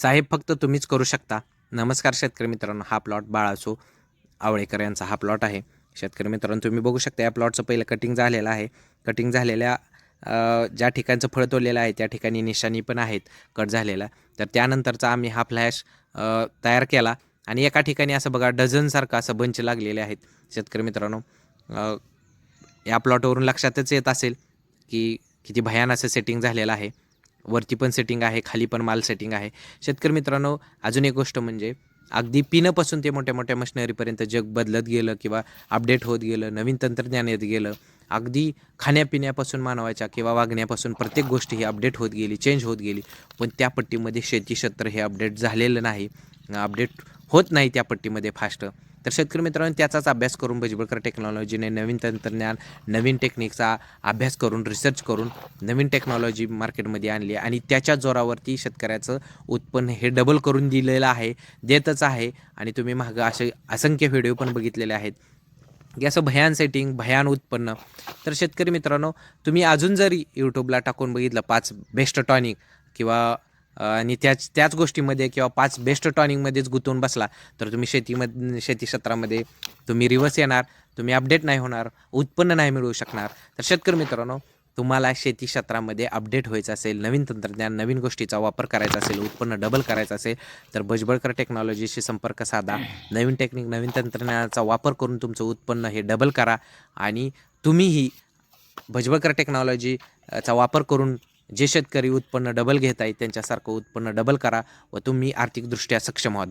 साहेब फक्त तुम्हीच करू शकता. नमस्कार शेतकरी मित्रांनो, हा प्लॉट बाळासो आवळेकर यांचा हा प्लॉट आहे. शेतकरी मित्रांनो, तुम्ही बघू शकता या प्लॉटचं पहिलं कटिंग झालेलं आहे. कटिंग झालेल्या ज्या ठिकाणचं फळ तोडलेलं आहे त्या ठिकाणी निशाणी पण आहेत कट झालेला. तर त्यानंतरचा आम्ही हा फ्लॅश तयार केला आणि एका ठिकाणी असं बघा डझनसारखं असं बंच लागलेले आहेत. शेतकरी मित्रांनो, या प्लॉटवरून लक्षातच येत असेल की किती भयान असं सेटिंग झालेलं आहे. वरती पण सेटिंग आहे, खाली पण माल सेटिंग आहे. शेतकरी मित्रांनो, अजून एक गोष्ट म्हणजे अगदी पिनपासून ते मोठ्या-मोठ्या मशिनरीपर्यंत जग बदलत गेलं किंवा अपडेट होत गेलं, नवीन तंत्रज्ञान येत गेलं. अगदी खाण्यापिण्यापासून मानवाच्या किंवा वागण्यापासून प्रत्येक गोष्ट ही अपडेट होत गेली, चेंज होत गेली. पण त्या पट्टीमध्ये शेती क्षेत्र हे अपडेट झालेलं नाही. अपडेट होत नाही त्या पट्टीमध्ये फास्ट. तर शेतकरी मित्रांनो, त्याचाच अभ्यास करून भुजबळकर टेक्नॉलॉजीने नवीन तंत्रज्ञान, नवीन टेक्निकचा अभ्यास करून, रिसर्च करून नवीन टेक्नॉलॉजी मार्केटमध्ये आणली आणि त्याच्या जोरावरती शेतकऱ्याचं उत्पन्न हे डबल करून दिलेलं आहे, देतच आहे. आणि तुम्ही मागं असे असंख्य व्हिडिओ पण बघितलेले आहेत की असं भयान सेटिंग, भयान उत्पन्न. तर शेतकरी मित्रांनो, तुम्ही अजून जरी यूट्यूबला टाकून बघितलं 5 बेस्ट टॉनिक किंवा आणि त्याच गोष्टीमध्ये किंवा 5 बेस्ट टॉनिकमध्येच गुंतून बसला तर तुम्ही शेती क्षेत्रामध्ये तुम्ही रिव्हर्स येणार, तुम्ही अपडेट नाही होणार, उत्पन्न नाही मिळवू शकणार. तर शेतकरी मित्रांनो, तुम्हाला शेती क्षेत्रामध्ये अपडेट व्हायचं असेल, नवीन तंत्रज्ञान, नवीन गोष्टीचा वापर करायचा असेल, उत्पन्न डबल करायचं असेल, तर भुजबळकर टेक्नॉलॉजीशी संपर्क साधा. नवीन टेक्निक, नवीन तंत्रज्ञानाचा वापर करून तुमचं उत्पन्न हे डबल करा आणि तुम्हीही भुजबळकर टेक्नॉलॉजीचा वापर करून जे शेतकरी उत्पन्न डबल घेत आहेत त्यांच्यासारखं उत्पन्न डबल करा व तुम्ही आर्थिकदृष्ट्या सक्षम व्हा.